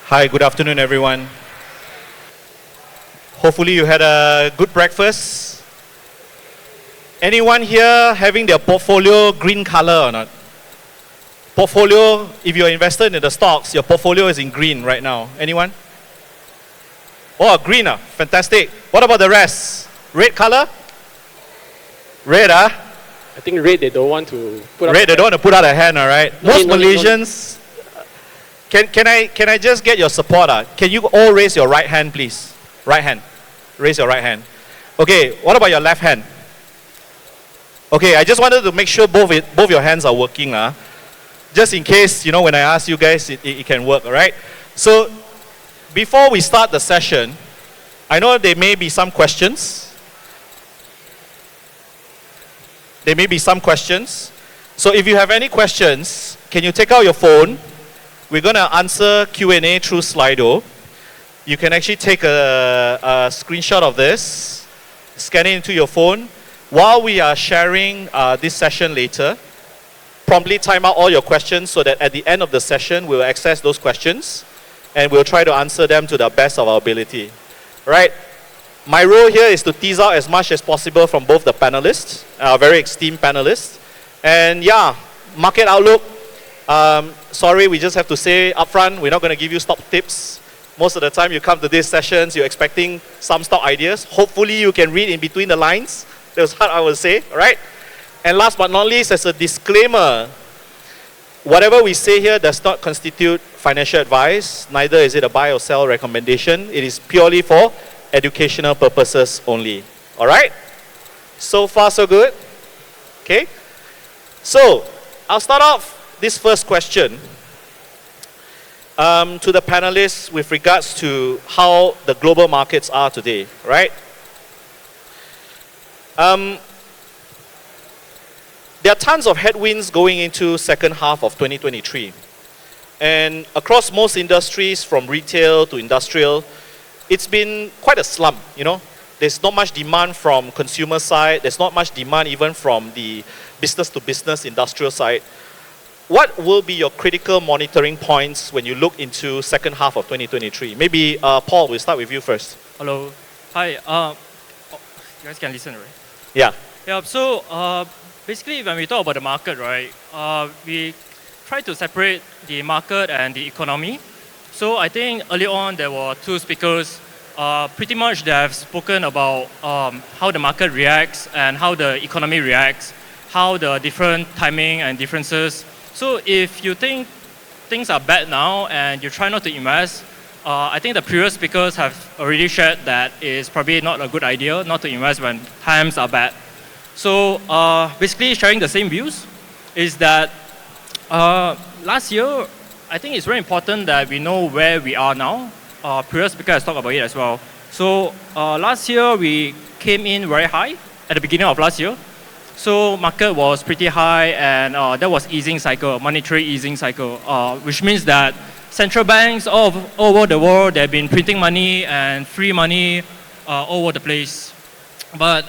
Hi, good afternoon, everyone. Hopefully you had a good breakfast. Anyone here having their portfolio green color or not? Portfolio, if you're invested in the stocks, your portfolio is in green right now. Anyone? Oh, green, fantastic. What about the rest? Red color? Red, I think red, they don't want to put up. Red, they don't want to put out a hand, all right? No Most need, no need, no need. Malaysians, can I just get your support? Can you all raise your right hand, please? Right hand. Raise your right hand. Okay, what about your left hand? Okay, I just wanted to make sure both your hands are working. Just in case, when I ask you guys, it can work, all right? So, before we start the session, I know there may be some questions. So if you have any questions, can you take out your phone? We're going to answer Q&A through Slido. You can actually take a screenshot of this, scan it into your phone. While we are sharing this session later, promptly time out all your questions so that at the end of the session, we'll access those questions and we'll try to answer them to the best of our ability. Right? My role here is to tease out as much as possible from both the panelists, very esteemed panelists. And yeah, market outlook. Sorry, we just have to say upfront, we're not going to give you stock tips. Most of the time you come to these sessions, you're expecting some stock ideas. Hopefully you can read in between the lines. That's what I will say, right? And last but not least, as a disclaimer, whatever we say here does not constitute financial advice, neither is it a buy or sell recommendation. It is purely for educational purposes only. All right? So far, so good? Okay? So, I'll start off this first question to the panelists with regards to how the global markets are today, right? There are tons of headwinds going into second half of 2023. And across most industries, from retail to industrial, it's been quite a slump, There's not much demand from consumer side. There's not much demand even from the business-to-business industrial side. What will be your critical monitoring points when you look into second half of 2023? Maybe, Paul, we'll start with you first. Hello. Hi. You guys can listen, right? Yeah. Yeah, so basically when we talk about the market, right, we try to separate the market and the economy. So I think early on there were two speakers. Pretty much they have spoken about how the market reacts and how the economy reacts, how the different timing and differences. So if you think things are bad now and you try not to invest, I think the previous speakers have already shared that it's probably not a good idea not to invest when times are bad. So basically sharing the same views is that last year, I think it's very important that we know where we are now. Previous speaker has talked about it as well. So last year we came in very high at the beginning of last year. So market was pretty high and that was easing cycle, monetary easing cycle, which means that central banks all over the world, they've been printing money and free money all over the place. But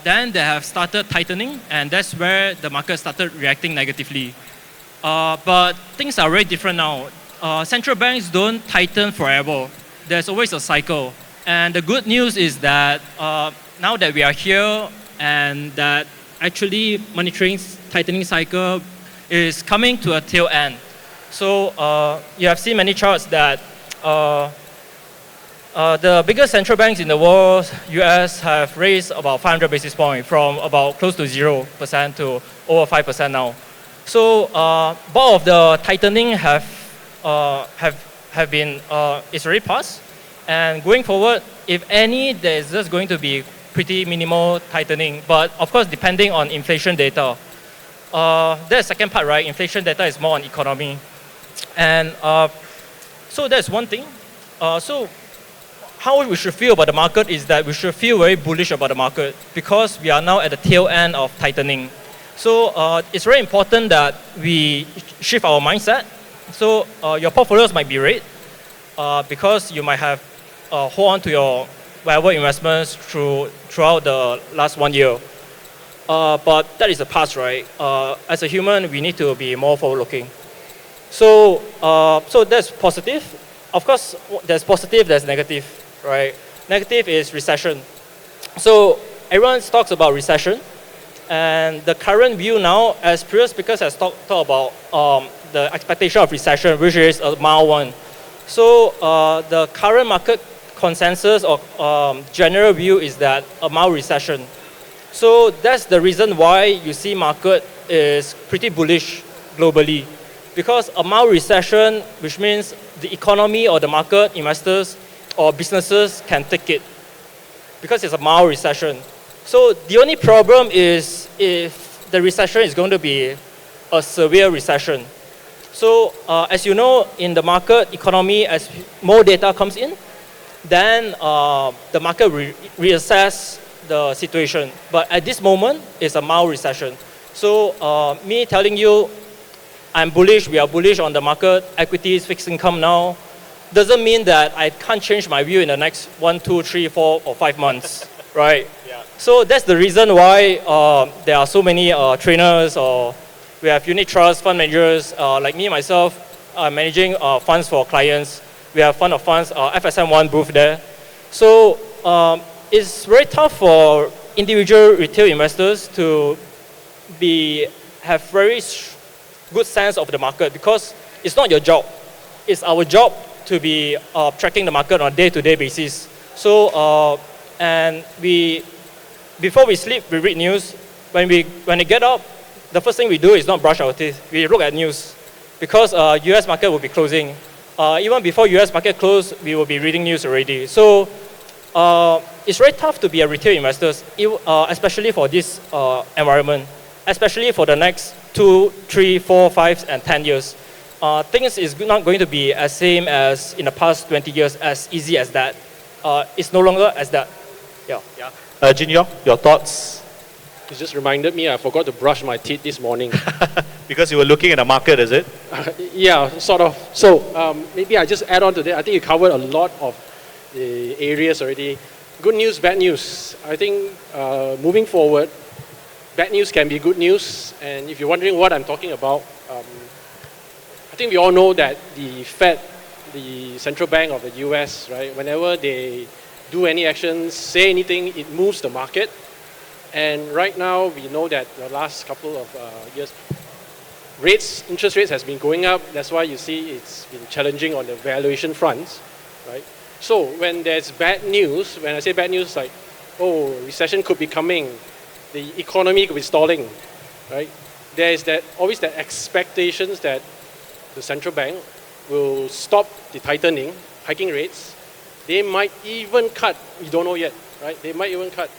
then they have started tightening and that's where the market started reacting negatively. But things are very different now. Central banks don't tighten forever. There's always a cycle. And the good news is that now that we are here and that actually monetary tightening cycle is coming to a tail end. So you have seen many charts that the biggest central banks in the world, US, have raised about 500 basis points from about close to 0% to over 5% now. So bulk of the tightening have been, it's already passed. And going forward, if any, there's just going to be pretty minimal tightening. But of course, depending on inflation data. That's the second part, right? Inflation data is more on economy. And so that's one thing. So how we should feel about the market is that we should feel very bullish about the market because we are now at the tail end of tightening. So it's very important that we shift our mindset. So your portfolios might be red because you might have hold on to your whatever investments throughout the last 1 year. But that is the past, right? As a human, we need to be more forward-looking. So that's positive. of course, there's positive, there's negative, right? Negative is recession. So everyone talks about recession, and the current view now, as previous speakers has talked about the expectation of recession, which is a mild one. So the current market consensus or general view is that a mild recession. So that's the reason why you see market is pretty bullish globally. Because a mild recession, which means the economy or the market, investors or businesses can take it. Because it's a mild recession. So the only problem is if the recession is going to be a severe recession. So as you know, in the market economy, as more data comes in, then the market reassess the situation. But at this moment, it's a mild recession. So me telling you, I'm bullish, we are bullish on the market, equities, fixed income now, doesn't mean that I can't change my view in the next 1, 2, 3, 4, or 5 months, right? Yeah. So that's the reason why there are so many trainers, or we have unit trust fund managers, like me, myself, managing funds for clients. We have fund of funds, FSM1 booth there. So it's very tough for individual retail investors to have very good sense of the market, because it's not your job. It's our job to be tracking the market on a day-to-day basis. So, and before we sleep, we read news. When we get up, the first thing we do is not brush our teeth. We look at news, because US market will be closing. Even before US market close, we will be reading news already. So it's very tough to be a retail investor, especially for this environment, especially for the next 2, 3, 4, 5, and 10 years. Things is not going to be as same as in the past 20 years, as easy as that. It's no longer as that. Yeah. Jin Yong, your thoughts? It just reminded me I forgot to brush my teeth this morning. Because you were looking at the market, is it? Yeah, sort of. So maybe I just add on to that. I think you covered a lot of the areas already. Good news, bad news. I think moving forward, bad news can be good news. And if you're wondering what I'm talking about, I think we all know that the Fed, the central bank of the US, right, whenever they do any actions, say anything, it moves the market. And right now, we know that the last couple of years, interest rates has been going up. That's why you see it's been challenging on the valuation fronts, right? So when there's bad news, when I say bad news, like, oh, recession could be coming, the economy could be stalling, right? There is always that expectations that the central bank will stop the tightening, hiking rates. They might even cut, we don't know yet, right? They might even cut.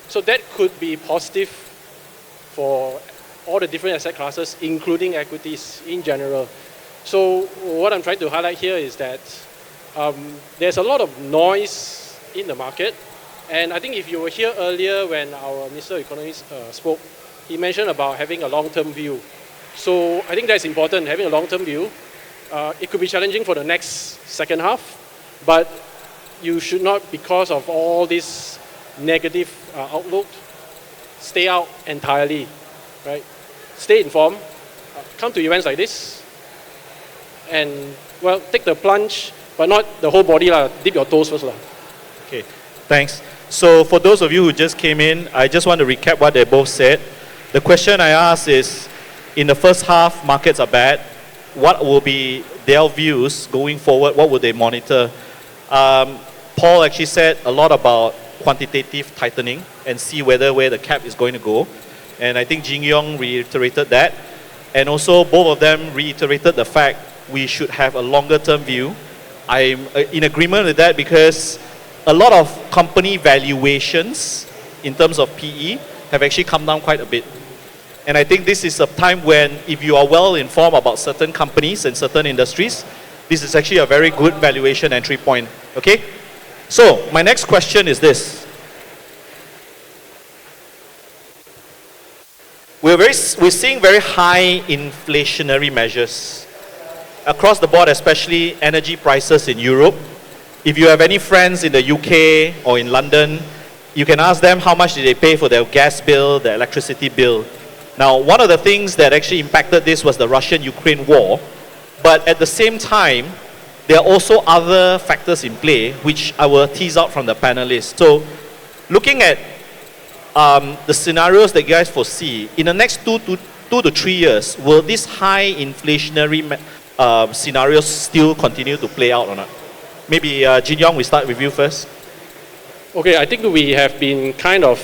So that could be positive for all the different asset classes, including equities in general. So what I'm trying to highlight here is that there's a lot of noise in the market. And I think if you were here earlier when our Minister of Economy spoke, he mentioned about having a long-term view. So I think that's important, having a long-term view. It could be challenging for the next second half, but you should not, because of all this negative outlook, stay out entirely, right? Stay informed, come to events like this, and, well, take the plunge, but not the whole body, dip your toes first. Okay, thanks. So for those of you who just came in, I just want to recap what they both said. The question I asked is, in the first half, markets are bad. What will be their views going forward? What will they monitor? Paul actually said a lot about quantitative tightening and see where the cap is going to go. And I think Jin Yong reiterated that. And also both of them reiterated the fact we should have a longer term view. I'm in agreement with that because a lot of company valuations in terms of PE have actually come down quite a bit. And I think this is a time when if you are well informed about certain companies and certain industries, this is actually a very good valuation entry point. Okay? So my next question is this. We're seeing very high inflationary measures across the board, especially energy prices in Europe. If you have any friends in the UK or in London, you can ask them how much did they pay for their gas bill, their electricity bill. Now, one of the things that actually impacted this was the Russian-Ukraine war. But at the same time, there are also other factors in play which I will tease out from the panelists. So looking at the scenarios that you guys foresee, in the next 2 to 3 years, will these high inflationary scenarios still continue to play out or not? Maybe Jin Yong, we start with you first. Okay, I think we have been kind of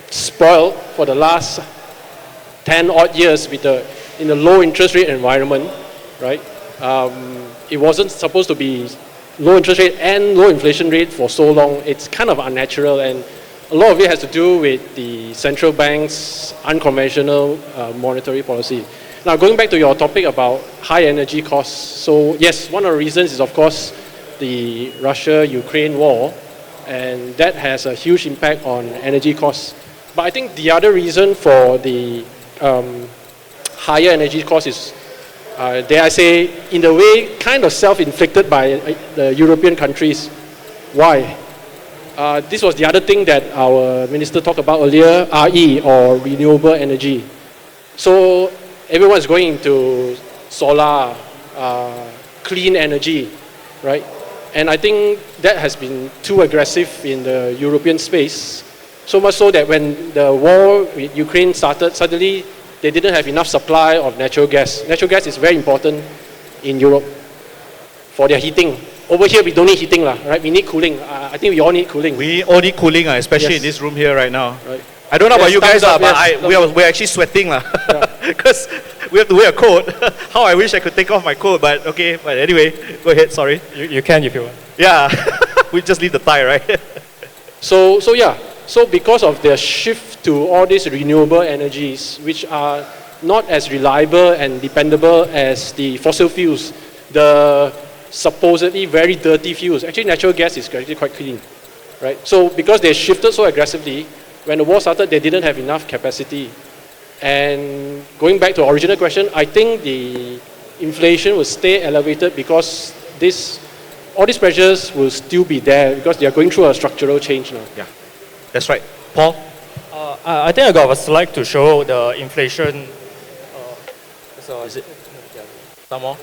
spoiled for the last 10 odd years with in a low interest rate environment, right? It wasn't supposed to be low interest rate and low inflation rate for so long. It's kind of unnatural, and a lot of it has to do with the central bank's unconventional monetary policy. Now, going back to your topic about high energy costs, so yes, one of the reasons is of course the Russia-Ukraine war, and that has a huge impact on energy costs. But I think the other reason for the higher energy costs is, dare I say, in a way, kind of self-inflicted by the European countries. Why? This was the other thing that our minister talked about earlier, RE, or renewable energy. So everyone is going into solar, clean energy, right? And I think that has been too aggressive in the European space, so much so that when the war with Ukraine started, suddenly they didn't have enough supply of natural gas. Natural gas is very important in Europe for their heating. Over here, we don't need heating, right? We need cooling. I think we all need cooling. We all need cooling, especially in this room here right now. Right. I don't know about you guys, up, but yes, we're actually sweating because we have to wear a coat. How I wish I could take off my coat, but okay. But anyway, go ahead, sorry. You can if you want. Yeah, we just leave the tie, right? So because of the shift to all these renewable energies, which are not as reliable and dependable as the fossil fuels, the supposedly very dirty fuels. Actually, natural gas is actually quite clean, right? So because they shifted so aggressively, when the war started, they didn't have enough capacity. And going back to the original question, I think the inflation will stay elevated because all these pressures will still be there because they are going through a structural change now. Yeah, that's right. Paul? I think I got a slide to show the inflation. Is it? Some more?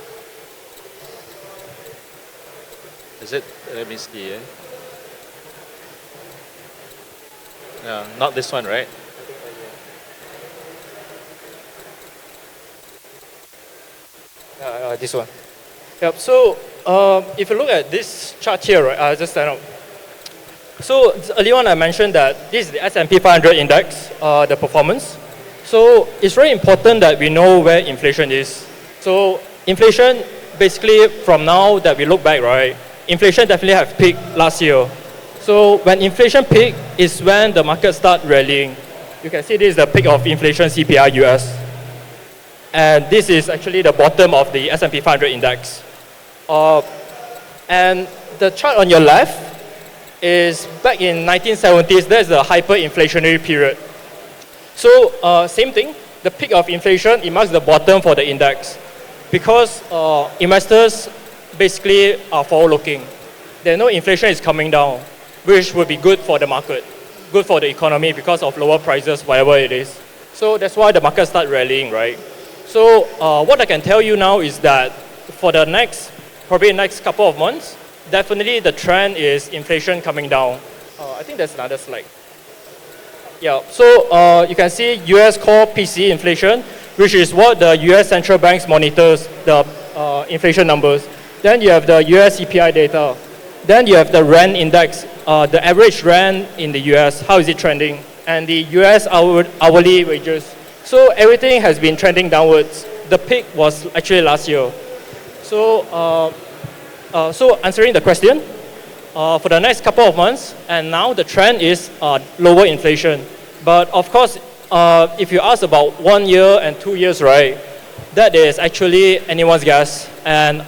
Is it? Let me see. Yeah, not this one, right? This one. Yep. So if you look at this chart here, right? I'll just stand up. So earlier on, I mentioned that this is the S&P 500 index, the performance. So it's very important that we know where inflation is. So inflation, basically, from now that we look back, right? Inflation definitely have peaked last year. So when inflation peak is when the market start rallying. You can see this is the peak of inflation CPI US. And this is actually the bottom of the S&P 500 index. And the chart on your left is back in 1970s, there's the hyperinflationary period. So same thing, the peak of inflation, it marks the bottom for the index. Because investors basically are forward-looking. They know inflation is coming down, which would be good for the market, good for the economy because of lower prices, whatever it is. So that's why the market start rallying, right? So what I can tell you now is that for the probably next couple of months, definitely the trend is inflation coming down. I think there's another slide. Yeah, so you can see US core PCE inflation, which is what the US central banks monitors, the inflation numbers. Then you have the US CPI data. Then you have the rent index, the average rent in the US, how is it trending? And the US hourly wages. So everything has been trending downwards. The peak was actually last year. So, so answering the question, for the next couple of months, and now the trend is lower inflation. But of course, if you ask about 1 year and 2 years, right, that is actually anyone's guess. And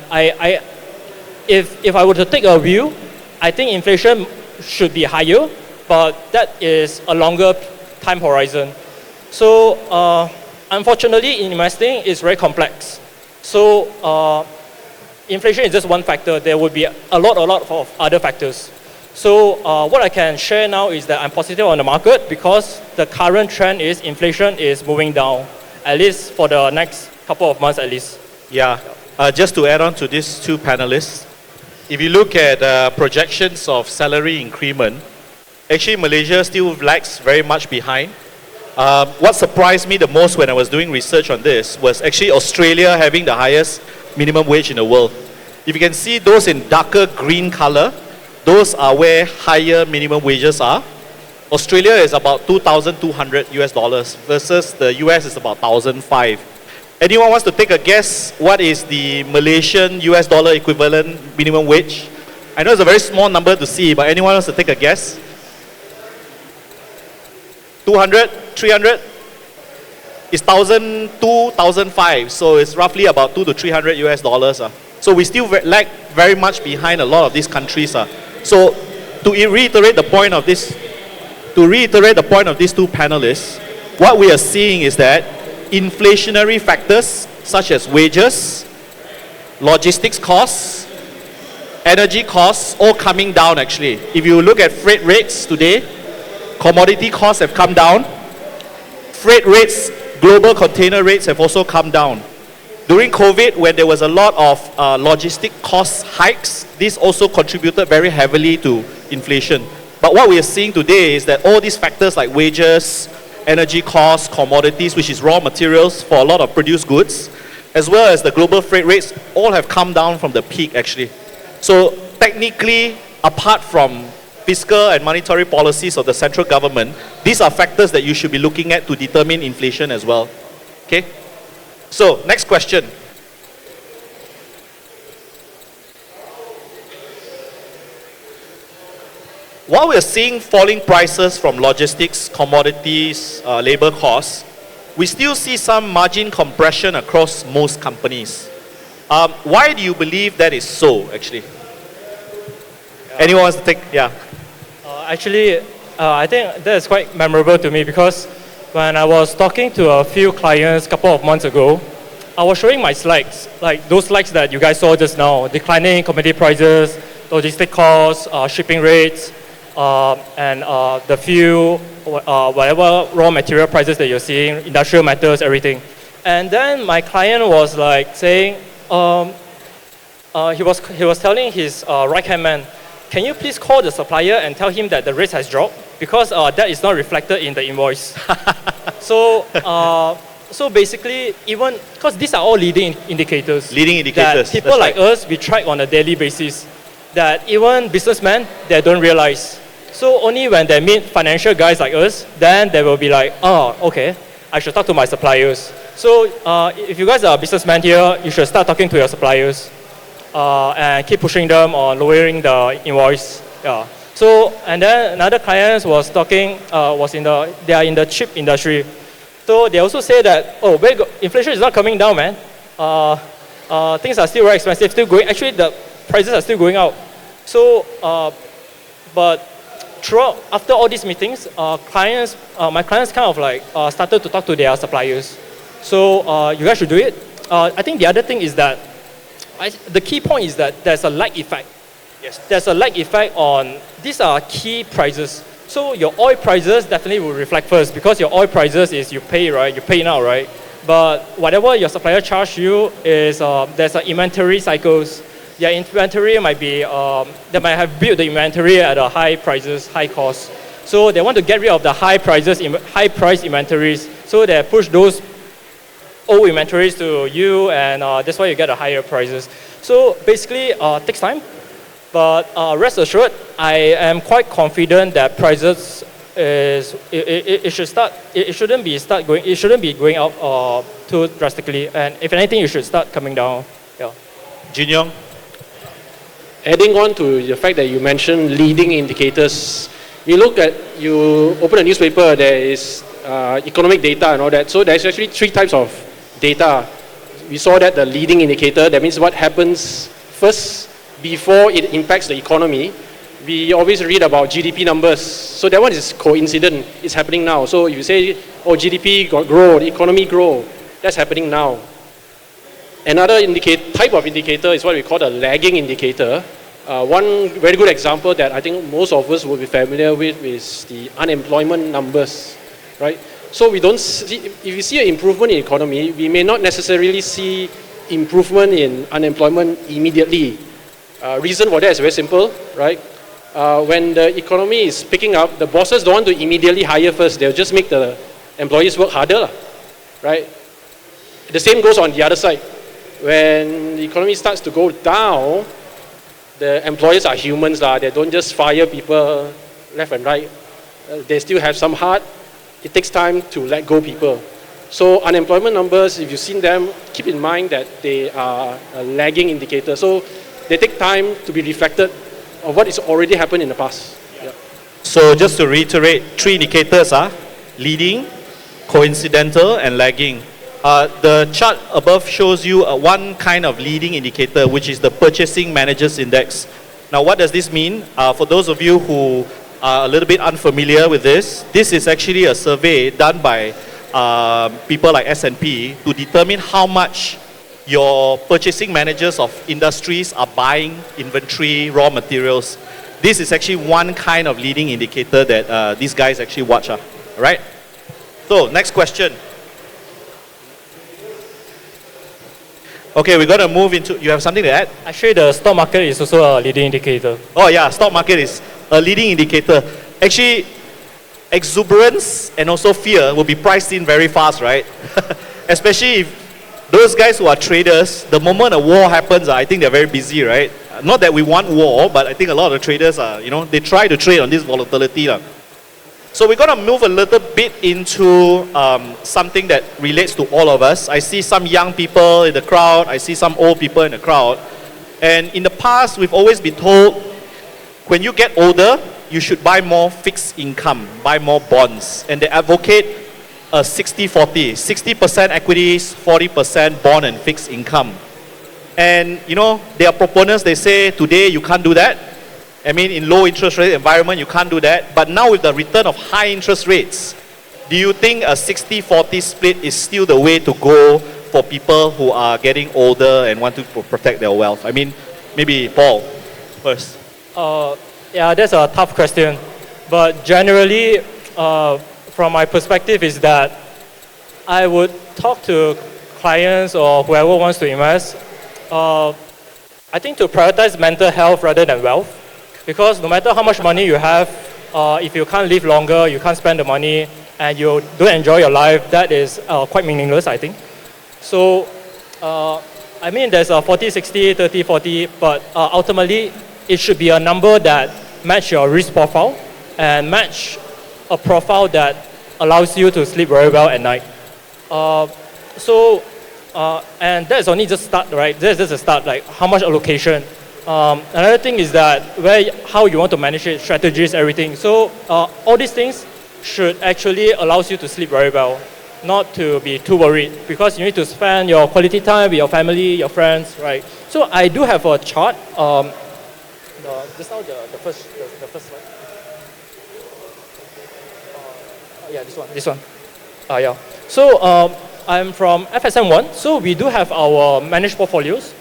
if I were to take a view, I think inflation should be higher, but that is a longer time horizon. So unfortunately, in investing, it's very complex. So inflation is just one factor. There would be a lot of other factors. So what I can share now is that I'm positive on the market because the current trend is inflation is moving down, at least for the next couple of months at least. Yeah. Just to add on to these two panelists, if you look at projections of salary increment, actually Malaysia still lags very much behind. What surprised me the most when I was doing research on this was actually Australia having the highest minimum wage in the world. If you can see those in darker green color, those are where higher minimum wages are. Australia is about 2,200 US dollars versus the US is about 1,005. Anyone wants to take a guess what is the Malaysian US dollar equivalent minimum wage? I know it's a very small number to see, but anyone wants to take a guess? 200, 300? It's 1,002, 1,005, so it's roughly about 200 to 300 US dollars. So we still lag very much behind a lot of these countries. So to reiterate the point of this, these two panelists, what we are seeing is that inflationary factors such as wages, logistics costs, energy costs, all coming down actually. If you look at freight rates today, commodity costs have come down. Freight rates, global container rates have also come down. During COVID, when there was a lot of logistic cost hikes, this also contributed very heavily to inflation. But what we are seeing today is that all these factors like wages, energy costs, commodities, which is raw materials for a lot of produced goods, as well as the global freight rates, all have come down from the peak actually. So technically, apart from fiscal and monetary policies of the central government, these are factors that you should be looking at to determine inflation as well. Okay? So, next question. While we're seeing falling prices from logistics, commodities, labor costs, we still see some margin compression across most companies. Why do you believe that is so, actually? Anyone wants to take, yeah. Actually, I think that is quite memorable to me because when I was talking to a few clients a couple of months ago, I was showing my slides, like those slides that you guys saw just now, declining commodity prices, logistic costs, shipping rates, and the fuel, whatever raw material prices that you're seeing, industrial metals, everything. And then my client was like saying, he was telling his right-hand man, can you please call the supplier and tell him that the rate has dropped? Because that is not reflected in the invoice. So basically, even, because these are all leading indicators. Leading indicators. That people like us, we track on a daily basis. That even businessmen, they don't realize. So only when they meet financial guys like us, then they will be like, oh, okay, I should talk to my suppliers. So if you guys are a businessman here, you should start talking to your suppliers and keep pushing them on lowering the invoice. Yeah. So, and then another client was talking, they are in the chip industry. So they also say that, oh, inflation is not coming down, man. Things are still very expensive, still going, actually the prices are still going up. So, but throughout, after all these meetings, my clients kind of like started to talk to their suppliers. So you guys should do it. I think the other thing is that, the key point is that there's a lag effect. Yes. There's a lag effect on, these are key prices. So your oil prices definitely will reflect first because your oil prices is you pay, right? You pay now, right? But whatever your supplier charge you is, there's inventory cycles. Their inventory might be, they might have built the inventory at a high prices, high cost. So they want to get rid of the high prices, high price inventories. So they push those old inventories to you, and that's why you get a higher prices. So basically, takes time. But rest assured, I am quite confident that prices it shouldn't be going up too drastically, and if anything, it should start coming down. Yeah. Jin Yong. Adding on to the fact that you mentioned leading indicators, you open a newspaper, there is economic data and all that. So there's actually 3 types of data. We saw that the leading indicator, that means what happens first before it impacts the economy. We always read about GDP numbers. So that one is coincident, it's happening now. So if you say, oh, GDP grow, the economy grow, that's happening now. Another type of indicator is what we call the lagging indicator. One very good example that I think most of us will be familiar with is the unemployment numbers, right? So we don't see, if you see an improvement in economy, we may not necessarily see improvement in unemployment immediately. Reason for that is very simple, right? When the economy is picking up, the bosses don't want to immediately hire first. They'll just make the employees work harder, right? The same goes on the other side. When the economy starts to go down, the employers are humans. They don't just fire people left and right. They still have some heart. It takes time to let go people. So unemployment numbers, if you've seen them, keep in mind that they are a lagging indicator. So they take time to be reflected on what has already happened in the past. Yeah. So just to reiterate, 3 indicators are leading, coincidental, and lagging. The chart above shows you one kind of leading indicator, which is the Purchasing Managers Index. Now, what does this mean? For those of you who are a little bit unfamiliar with this is actually a survey done by people like S&P to determine how much your purchasing managers of industries are buying inventory, raw materials. This is actually one kind of leading indicator that these guys actually watch. Right? So, next question. Okay, we're going to move into, you have something to add? Actually, the stock market is also a leading indicator. Oh yeah, stock market is a leading indicator. Actually, exuberance and also fear will be priced in very fast, right? Especially if those guys who are traders, the moment a war happens, I think they're very busy, right? Not that we want war, but I think a lot of the traders are, they try to trade on this volatility. So we're going to move a little bit into something that relates to all of us. I see some young people in the crowd. I see some old people in the crowd. And in the past, we've always been told, when you get older, you should buy more fixed income, buy more bonds. And they advocate a 60-40, 60% equities, 40% bond and fixed income. And, they are proponents, they say, today you can't do that. I mean, in low interest rate environment, you can't do that. But now with the return of high interest rates, do you think a 60-40 split is still the way to go for people who are getting older and want to protect their wealth? I mean, maybe Paul first. Yeah, that's a tough question. But generally, from my perspective is that I would talk to clients or whoever wants to invest, I think to prioritize mental health rather than wealth. Because no matter how much money you have, if you can't live longer, you can't spend the money, and you don't enjoy your life, that is quite meaningless, I think. So, I mean, there's a 40-60, 30-40, but ultimately, it should be a number that match your risk profile and match a profile that allows you to sleep very well at night. And that's only just start, right? That's just a start, like how much allocation. Another thing is that how you want to manage it, strategies, everything. So all these things should actually allow you to sleep very well, not to be too worried, because you need to spend your quality time with your family, your friends, right? So I do have a chart. Just now the first slide. Yeah, this one. Yeah. So I'm from FSM1. So we do have our managed portfolios.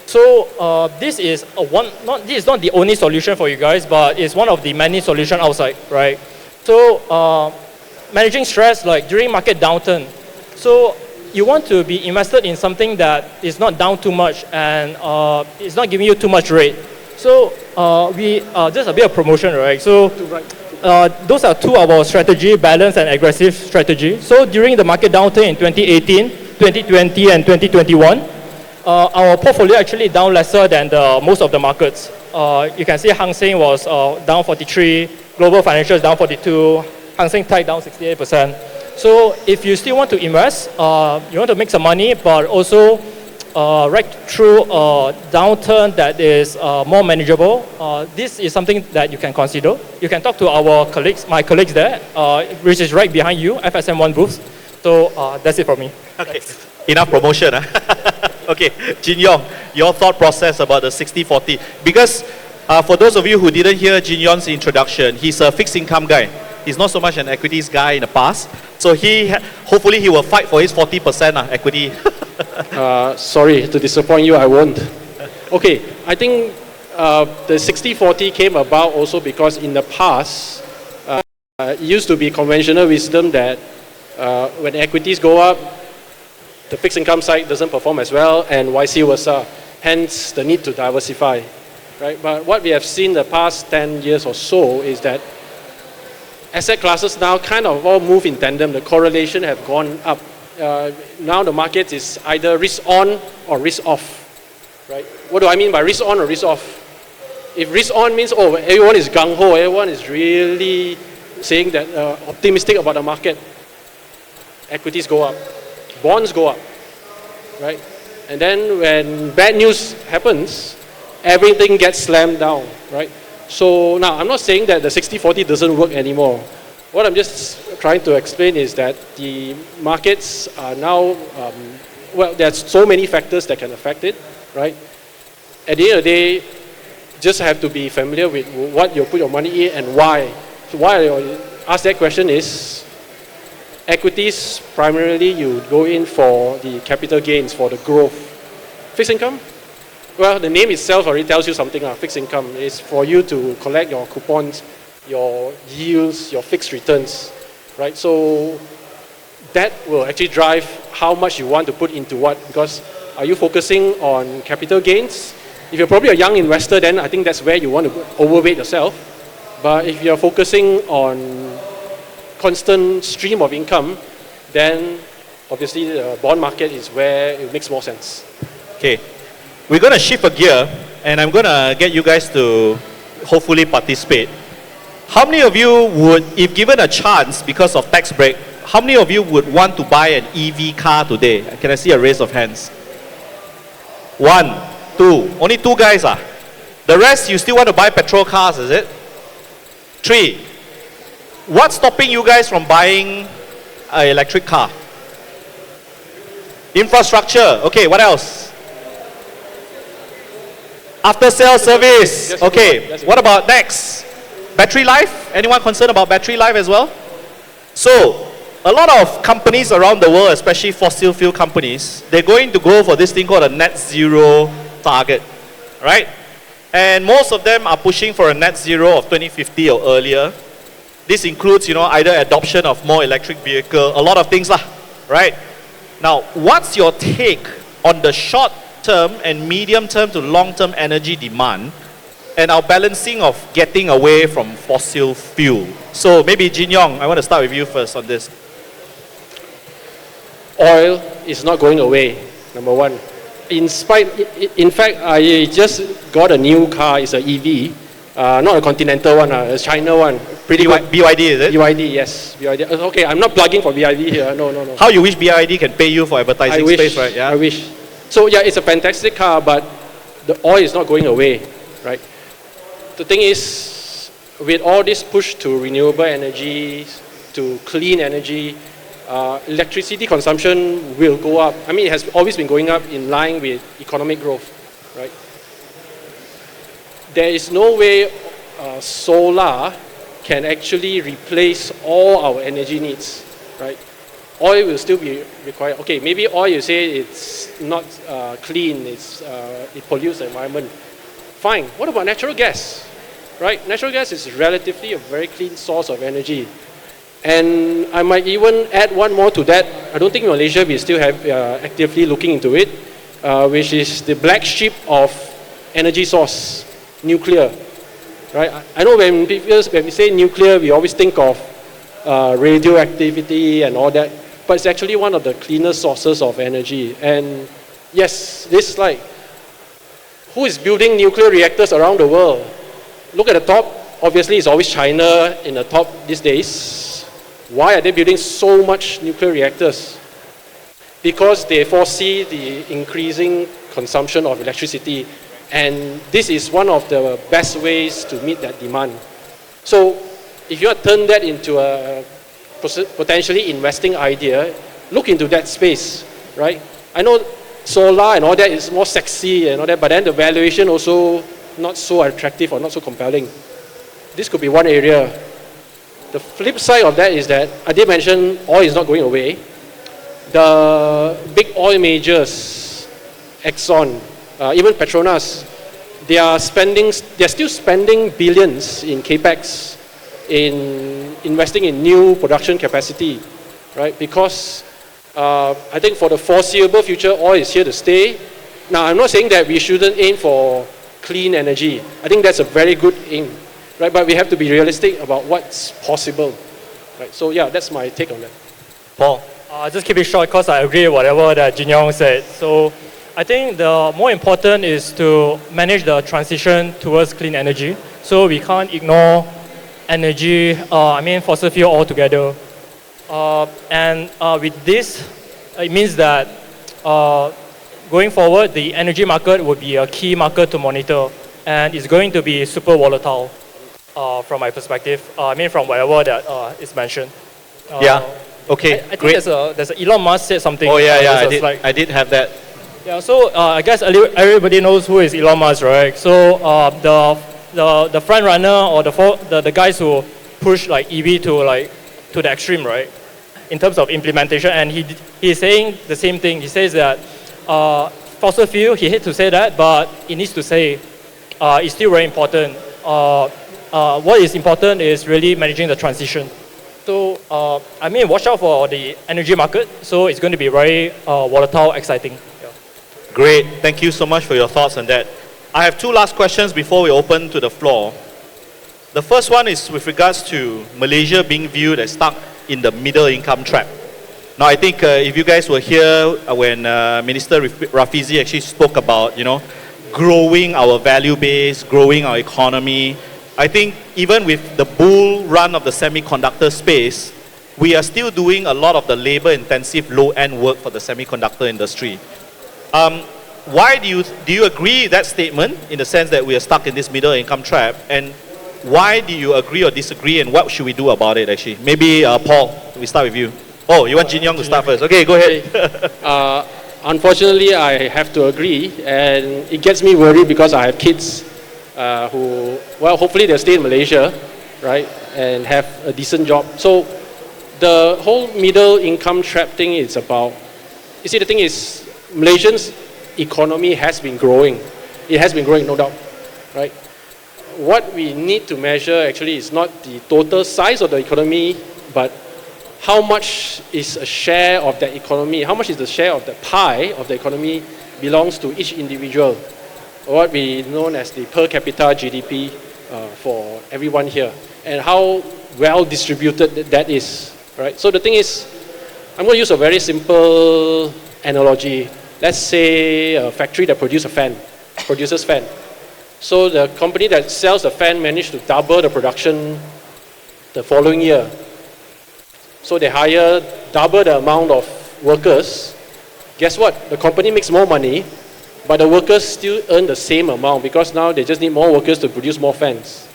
So this is this is not the only solution for you guys, but it's one of the many solutions outside, right? So managing stress, like during market downturn. So you want to be invested in something that is not down too much and it's not giving you too much rate. So just a bit of promotion, right? So those are two of our strategy, balance and aggressive strategy. So during the market downturn in 2018, 2020 and 2021, our portfolio actually down lesser than most of the markets. You can see Hang Seng was down 43, Global Financials down 42, Hang Seng Tech down 68%. So if you still want to invest, you want to make some money, but also right through a downturn that is more manageable, this is something that you can consider. You can talk to our colleagues, my colleagues there, which is right behind you, FSM1 booth. So that's it for me. Okay, enough promotion. Okay, Jin Yong, your thought process about the 60-40. Because for those of you who didn't hear Jin Yong's introduction, he's a fixed income guy. He's not so much an equities guy in the past. So hopefully he will fight for his 40% equity. Sorry to disappoint you, I won't. Okay, I think the 60-40 came about also because in the past, it used to be conventional wisdom that when equities go up, the fixed income side doesn't perform as well, and vice versa. Hence, the need to diversify, right? But what we have seen the past 10 years or so is that asset classes now kind of all move in tandem. The correlation have gone up. Now the market is either risk on or risk off, right? What do I mean by risk on or risk off? If risk on means, oh, everyone is gung-ho, everyone is really saying that optimistic about the market, equities go up, bonds go up, right? And then when bad news happens, everything gets slammed down, right? So now, I'm not saying that the 60-40 doesn't work anymore. What I'm just trying to explain is that the markets are now, well, there's so many factors that can affect it, right? At the end of the day, just have to be familiar with what you put your money in and why. So why I ask that question is, equities, primarily you go in for the capital gains, for the growth. Fixed income? Well, the name itself already tells you something. Fixed income is for you to collect your coupons, your yields, your fixed returns, right? So that will actually drive how much you want to put into what, because are you focusing on capital gains? If you're probably a young investor, then I think that's where you want to overweight yourself. But if you're focusing on constant stream of income, then obviously the bond market is where it makes more sense. Okay, we're going to shift a gear, and I'm going to get you guys to hopefully participate. How many of you would, if given a chance because of tax break, how many of you would want to buy an EV car today? Can I see a raise of hands? 1, 2, only 2 guys. The rest, you still want to buy petrol cars, is it? 3, what's stopping you guys from buying an electric car? Infrastructure. Okay, what else? After sales service. Okay, what about next? Battery life? Anyone concerned about battery life as well? So, a lot of companies around the world, especially fossil fuel companies, they're going to go for this thing called a net zero target, right? And most of them are pushing for a net zero of 2050 or earlier. This includes, either adoption of more electric vehicle, a lot of things lah, right? Now, what's your take on the short term and medium term to long term energy demand and our balancing of getting away from fossil fuel? So maybe Jin Yong, I want to start with you first on this. Oil is not going away, number one. In fact, I just got a new car, it's an EV, not a Continental one, a China one. Pretty good. BYD, is it? BYD, yes. BYD. Okay, I'm not plugging for BYD here, no. How you wish BYD can pay you for advertising space, right? Yeah. I wish. So yeah, it's a fantastic car, but the oil is not going away, right? The thing is, with all this push to renewable energy, to clean energy, electricity consumption will go up. I mean, it has always been going up in line with economic growth, right? There is no way solar can actually replace all our energy needs, right? Oil will still be required. Okay, maybe oil, you say it's not clean, it pollutes the environment. Fine, what about natural gas, right? Natural gas is relatively a very clean source of energy. And I might even add one more to that. I don't think in Malaysia we still have actively looking into it, which is the black sheep of energy source, nuclear. Right? I know when we say nuclear, we always think of radioactivity and all that, but it's actually one of the cleanest sources of energy. And yes, this slide, who is building nuclear reactors around the world? Look at the top. Obviously, it's always China in the top these days. Why are they building so much nuclear reactors? Because they foresee the increasing consumption of electricity, and this is one of the best ways to meet that demand. So if you turn that into a potentially investing idea, look into that space, right? I know solar and all that is more sexy and all that, but then the valuation also not so attractive or not so compelling. This could be one area. The flip side of that is that I did mention oil is not going away. The big oil majors, Exxon, even Petronas, they are still spending billions in capex, in investing in new production capacity, right? Because I think for the foreseeable future, oil is here to stay. Now, I'm not saying that we shouldn't aim for clean energy. I think that's a very good aim, right? But we have to be realistic about what's possible, right? So yeah, that's my take on that. Paul? Just keep it short because I agree with whatever that Jin Yong said. So I think the more important is to manage the transition towards clean energy. So we can't ignore energy, fossil fuel altogether. And with this, it means that going forward, the energy market will be a key market to monitor, and it's going to be super volatile from my perspective. From whatever that is mentioned. Yeah. Okay. I think there's a Elon Musk said something. Oh yeah. I did have that. Yeah. So I guess everybody knows who is Elon Musk, right? So the front runner or the guys who push like EV to the extreme, right? In terms of implementation, and he's saying the same thing. He says that fossil fuel, he hates to say that, but he needs to say it's still very important. What is important is really managing the transition. So watch out for the energy market. So it's going to be very volatile, exciting. Yeah. Great. Thank you so much for your thoughts on that. I have two last questions before we open to the floor. The first one is with regards to Malaysia being viewed as stuck in the middle income trap. Now, I think if you guys were here when Minister Rafizi actually spoke about, growing our value base, growing our economy, I think even with the bull run of the semiconductor space, we are still doing a lot of the labor-intensive low-end work for the semiconductor industry. Why do you agree with that statement in the sense that we are stuck in this middle income trap? And why do you agree or disagree, and what should we do about it actually? Maybe Paul, we start with you. Oh, you want Jin Yong to start first? Okay, go ahead. Unfortunately, I have to agree, and it gets me worried because I have kids who, hopefully they'll stay in Malaysia, right, and have a decent job. So the whole middle income trap thing is about, you see, the thing is, Malaysians' economy has been growing. It has been growing, no doubt, right? What we need to measure actually is not the total size of the economy, but how much is a share of that economy, how much is the share of the pie of the economy belongs to each individual, what we known as the per capita GDP for everyone here, and how well distributed that is, right? So the thing is, I'm going to use a very simple analogy. Let's say a factory that produces fan. So the company that sells the fan managed to double the production the following year. So they hire double the amount of workers. Guess what? The company makes more money, but the workers still earn the same amount because now they just need more workers to produce more fans.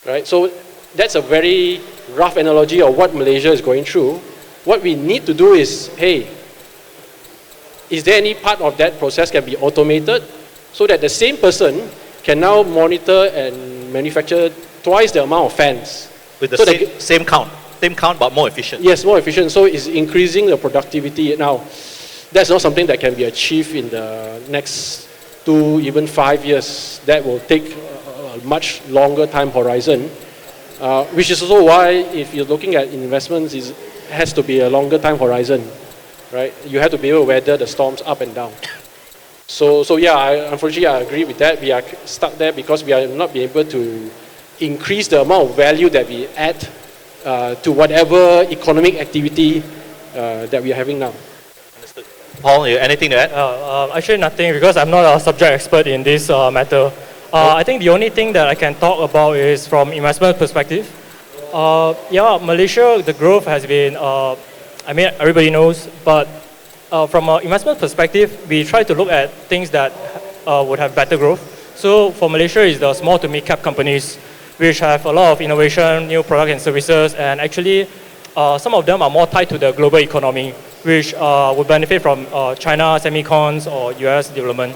Right? So that's a very rough analogy of what Malaysia is going through. What we need to do is, hey, is there any part of that process can be automated so that the same person can now monitor and manufacture twice the amount of fans. With the same count, but more efficient. Yes, more efficient. So it's increasing the productivity. Now, that's not something that can be achieved in the next 2, even 5 years. That will take a much longer time horizon, which is also why if you're looking at investments, it has to be a longer time horizon, right? You have to be able to weather the storms up and down. So yeah, unfortunately I agree with that. We are stuck there because we are not being able to increase the amount of value that we add to whatever economic activity that we are having now. Understood. Paul, anything to add? Actually nothing, because I'm not a subject expert in this matter. I think the only thing that I can talk about is from investment perspective. Malaysia, the growth has been, everybody knows, but from an investment perspective, we try to look at things that would have better growth. So for Malaysia, is the small to mid-cap companies, which have a lot of innovation, new products and services, and actually some of them are more tied to the global economy, which would benefit from China semicons or US development.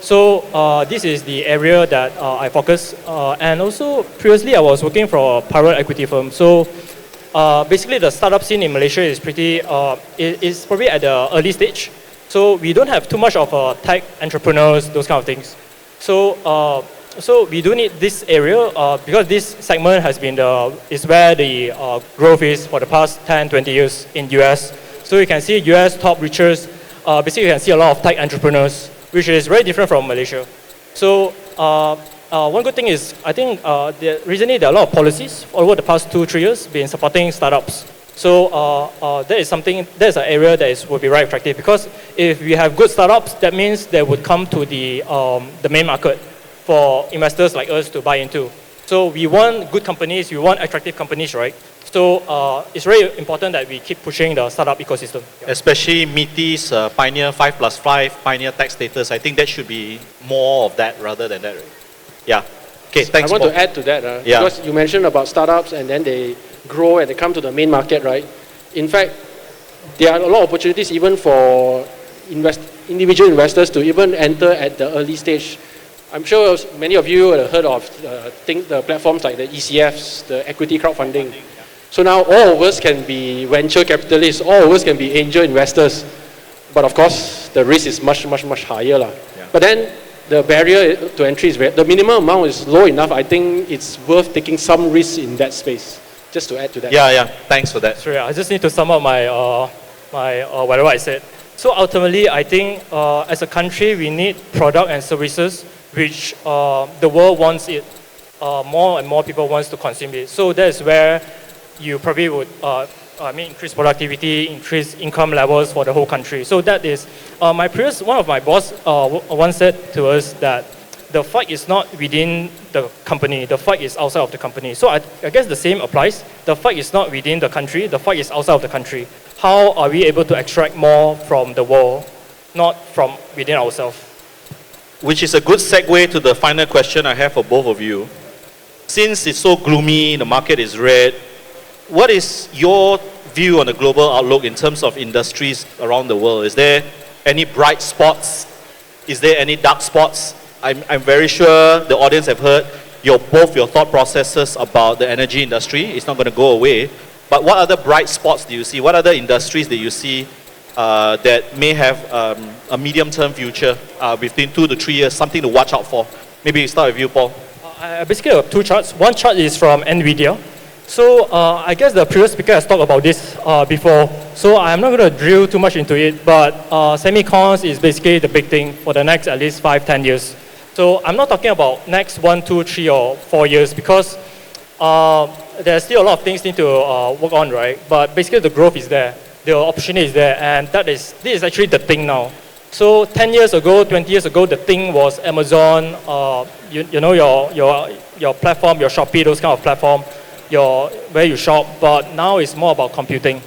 So this is the area that I focus. And also previously I was working for a private equity firm. So basically the startup scene in Malaysia is is probably at the early stage. So we don't have too much of tech entrepreneurs, those kind of things. So we do need this area because this segment has been is where the growth is for the past 10, 20 years in US. So you can see US top richest, basically you can see a lot of tech entrepreneurs, which is very different from Malaysia. So one good thing is, I think recently there are a lot of policies over the past 2-3 years been supporting startups. So that is something, that's an area that would be very attractive, because if we have good startups, that means they would come to the main market for investors like us to buy into. So we want good companies, we want attractive companies, right? So it's very important that we keep pushing the startup ecosystem. Especially MITI's Pioneer 5+5, Pioneer Tech Status. I think that should be more of that rather than that. Yeah. Okay, thanks. I want Paul. to add to that, because you mentioned about startups and then they grow and they come to the main market, right? In fact, there are a lot of opportunities even for individual investors to even enter at the early stage. I'm sure many of you have heard of the platforms like the ECFs, the equity crowdfunding. So now all of us can be venture capitalists, all of us can be angel investors. But of course, the risk is much, much, much higher. Yeah. But then the barrier to entry is the minimum amount is low enough. I think it's worth taking some risk in that space. Just to add to that. Yeah, thanks for that. Sorry, I just need to sum up my whatever I said. So ultimately, I think as a country, we need product and services which the world wants it. More and more people wants to consume it. So that's where you probably would increase productivity, increase income levels for the whole country. So that is one of my boss once said to us that the fight is not within the company, the fight is outside of the company. So I guess the same applies. The fight is not within the country, the fight is outside of the country. How are we able to extract more from the world, not from within ourselves? Which is a good segue to the final question I have for both of you. Since it's so gloomy, the market is red, what is your view on the global outlook in terms of industries around the world? Is there any bright spots? Is there any dark spots? I'm very sure the audience have heard both your thought processes about the energy industry. It's not going to go away. But what other bright spots do you see? What other industries do you see that may have a medium-term future within 2 to 3 years, something to watch out for? Maybe start with you, Paul. I basically have 2 charts. One chart is from NVIDIA. So I guess the previous speaker has talked about this before. So I'm not going to drill too much into it, but semicons is basically the big thing for the next at least 5-10 years. So I'm not talking about next 1, 2, 3, or 4 years, because there's still a lot of things need to work on, right? But basically the growth is there, the opportunity is there, and this is actually the thing now. So 10 years ago, 20 years ago, the thing was Amazon, you know, your platform, your Shopee, those kind of platform, where you shop. But now it's more about computing.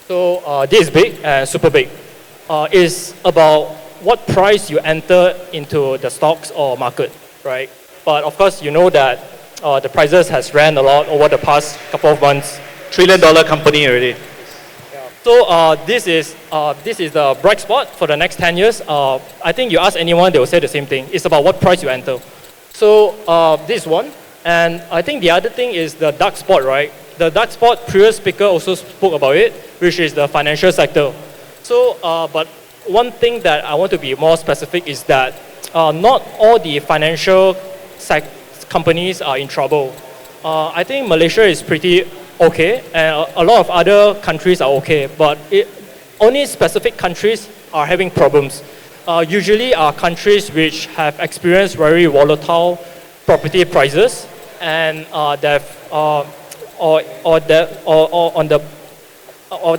So this is big and super big. It's about what price you enter into the stocks or market, right? But of course, you know that the prices has ran a lot over the past couple of months. $1 trillion company already. So this is the bright spot for the next 10 years. I think you ask anyone, they will say the same thing. It's about what price you enter. So this one. And I think the other thing is the dark spot, right? The dark spot, previous speaker also spoke about it, which is the financial sector. So, but one thing that I want to be more specific is that not all the financial companies are in trouble. I think Malaysia is pretty okay, and a lot of other countries are okay, but only specific countries are having problems. Usually are countries which have experienced very volatile property prices, and they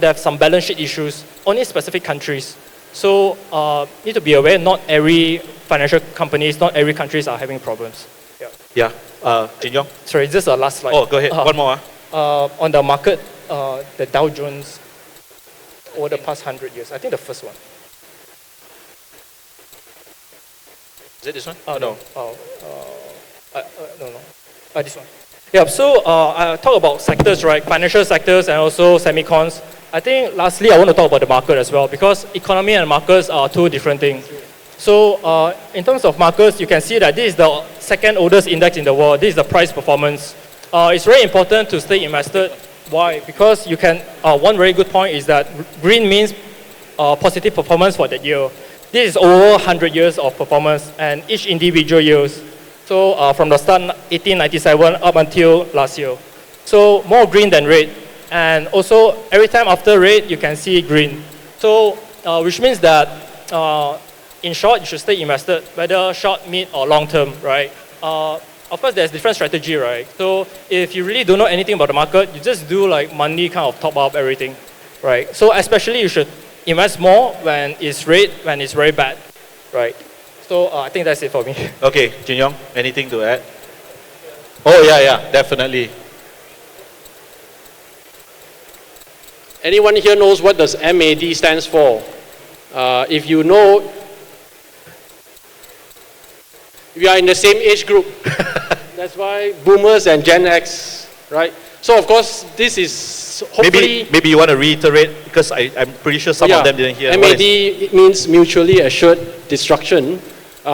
have some balance sheet issues. Only specific countries. So need to be aware. Not every financial companies, not every countries are having problems. Yeah. Jin Yong. Sorry, this is the last slide. Oh, go ahead. One more. On the market, the Dow Jones over the past 100 years. I think the first one. Is it this one? No. No. This one. Yeah, so I talk about sectors, right? Financial sectors and also semicons. I think lastly, I want to talk about the market as well, because economy and markets are 2 different things. So in terms of markets, you can see that this is the second oldest index in the world. This is the price performance. It's very important to stay invested. Why? Because you can, one very good point is that green means positive performance for that year. This is over 100 years of performance, and each individual years. So from the start, 1897 up until last year. So more green than red. And also every time after red, you can see green. So, which means that, in short, you should stay invested, whether short, mid, or long term, right? Of course, there's different strategy, right? So, if you really don't know anything about the market, you just do like monthly kind of top up everything, right? So, especially you should invest more when it's red, when it's very bad, right? So, I think that's it for me. Okay, Jin Yong, anything to add? Oh, yeah, definitely. Anyone here knows what does MAD stands for? If you know, we are in the same age group. That's why boomers and Gen X, right? So of course, this is hopefully... Maybe you want to reiterate, because I'm pretty sure some of them didn't hear. MAD it means mutually assured destruction.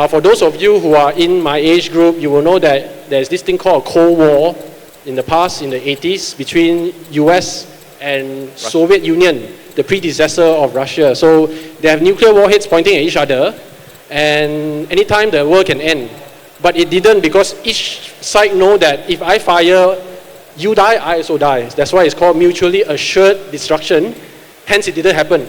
For those of you who are in my age group, you will know that there's this thing called a Cold War in the past, in the 80s, between US and Russia. Soviet Union, the predecessor of Russia. So they have nuclear warheads pointing at each other, and anytime the world can end. But it didn't, because each side know that if I fire, you die, I also die. That's why it's called mutually assured destruction. Hence, it didn't happen.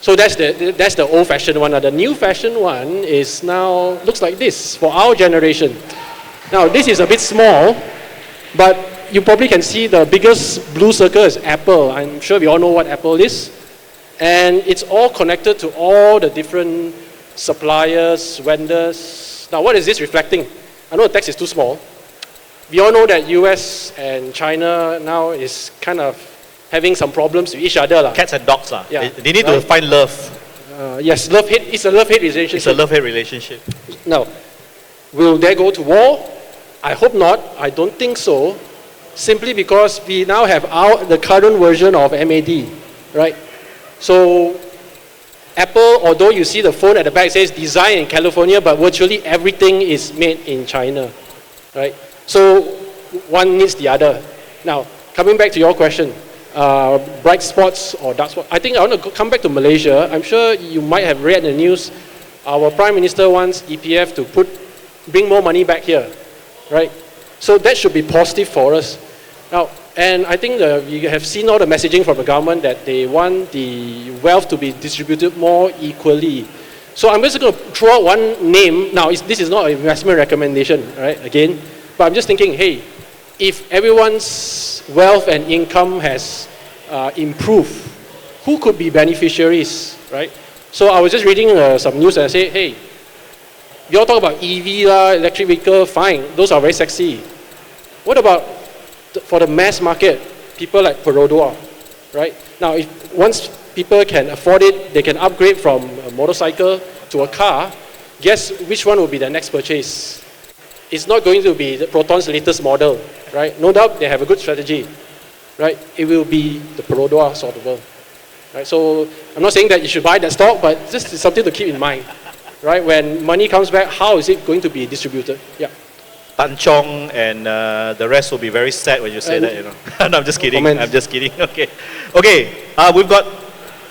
So that's the old-fashioned one. The new-fashioned one is now, looks like this for our generation. Now, this is a bit small, but you probably can see the biggest blue circle is Apple. I'm sure we all know what Apple is. And it's all connected to all the different suppliers, vendors. Now, what is this reflecting? I know the text is too small. We all know that US and China now is kind of having some problems with each other. Cats and dogs. Yeah, they need to find love. Yes, love-hate. It's a love-hate relationship. It's a love-hate relationship. Now, will they go to war? I hope not. I don't think so. Simply because we now have the current version of MAD, right? So, Apple, although you see the phone at the back says designed in California, but virtually everything is made in China, right? So, one needs the other. Now, coming back to your question, bright spots or dark spots. I think I want to come back to Malaysia. I'm sure you might have read in the news, our Prime Minister wants EPF to bring more money back here, right? So that should be positive for us. Now, and I think we have seen all the messaging from the government that they want the wealth to be distributed more equally. So I'm just going to throw out one name. Now, this is not an investment recommendation, right, again, but I'm just thinking, hey, if everyone's wealth and income has improved, who could be beneficiaries, right? So I was just reading some news and I say, hey, you all talk about EV, electric vehicle, fine, those are very sexy. What about for the mass market, people like Perodua, right? Now, once people can afford it, they can upgrade from a motorcycle to a car, guess which one will be the next purchase? It's not going to be the Proton's latest model, right? No doubt they have a good strategy, right? It will be the Perodua sort of world, right? So I'm not saying that you should buy that stock, but just something to keep in mind, right? When money comes back, how is it going to be distributed? Yeah. Tan Chong and the rest will be very sad when you say that, you know. No, I'm just kidding. Comments. I'm just kidding. Okay. We've got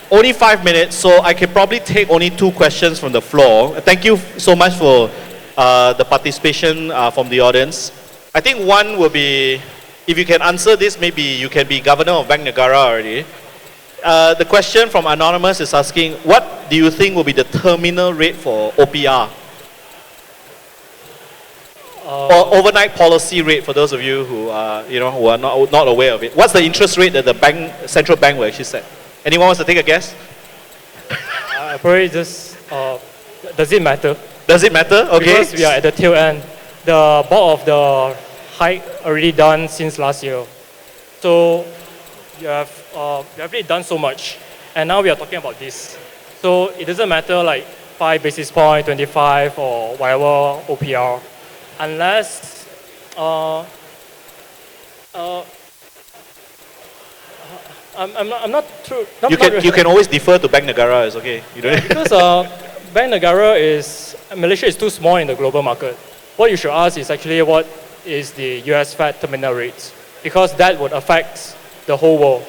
only 5 minutes, so I can probably take only 2 questions from the floor. Thank you so much for the participation from the audience. I think one will be, if you can answer this, maybe you can be governor of Bank Negara already. The question from Anonymous is asking, what do you think will be the terminal rate for OPR? Or overnight policy rate for those of you who are, who are not aware of it. What's the interest rate that the central bank will actually set? Anyone wants to take a guess? Probably just, does it matter? Does it matter? Okay. Because we are at the tail end. The bulk of the hike already done since last year. So you have already done so much, and now we are talking about this. So it doesn't matter like 5 basis point, 25 or whatever OPR. Unless I'm not true. You can always defer to Bank Negara. It's okay. You don't because Bank Negara Malaysia is too small in the global market. What you should ask is actually what is the US Fed terminal rates, because that would affect the whole world.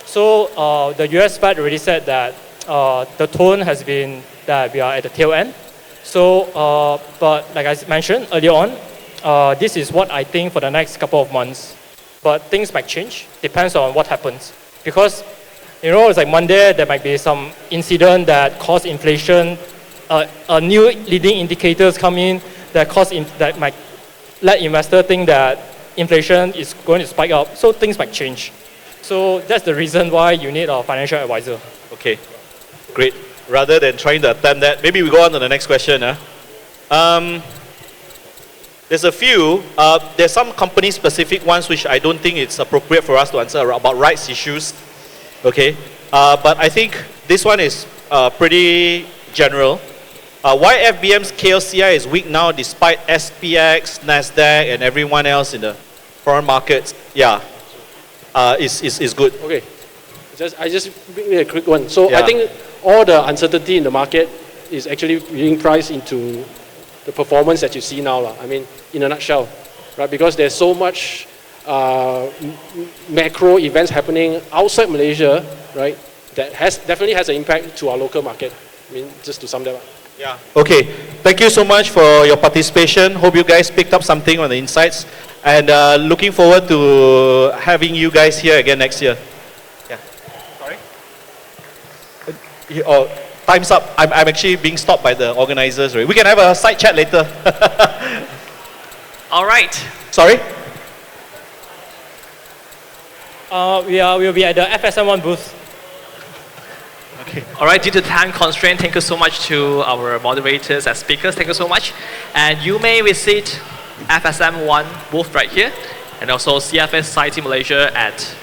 So the US Fed already said that the tone has been that we are at the tail end. So, but like I mentioned earlier on, this is what I think for the next couple of months. But things might change, depends on what happens. Because You know, it's like Monday, there might be some incident that cause inflation, a new leading indicators come in that might let investor think that inflation is going to spike up, so things might change. So that's the reason why you need a financial advisor. Okay, great. Rather than trying to attempt that, maybe we go on to the next question. There's a few. There's some company-specific ones which I don't think it's appropriate for us to answer about rights issues. Okay, but I think this one is pretty general. Why FBM's KLCI is weak now despite SPX, Nasdaq, and everyone else in the foreign markets? Yeah, is good. Okay, I just bring me a quick one. So Yeah. I think all the uncertainty in the market is actually being priced into the performance that you see now. I mean, in a nutshell, right? Because there's so much macro events happening outside Malaysia, right? That definitely has an impact to our local market. I mean, just to sum that up. Yeah. Okay. Thank you so much for your participation. Hope you guys picked up something on the insights, and looking forward to having you guys here again next year. Yeah. Sorry. Oh, time's up. I'm actually being stopped by the organizers. Right? We can have a side chat later. All right. Sorry. We'll be at the FSM1 booth. Okay. All right, due to time constraint, thank you so much to our moderators and speakers. Thank you so much. And you may visit FSM1 booth right here, and also CFA Society Malaysia at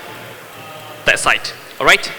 that site. All right.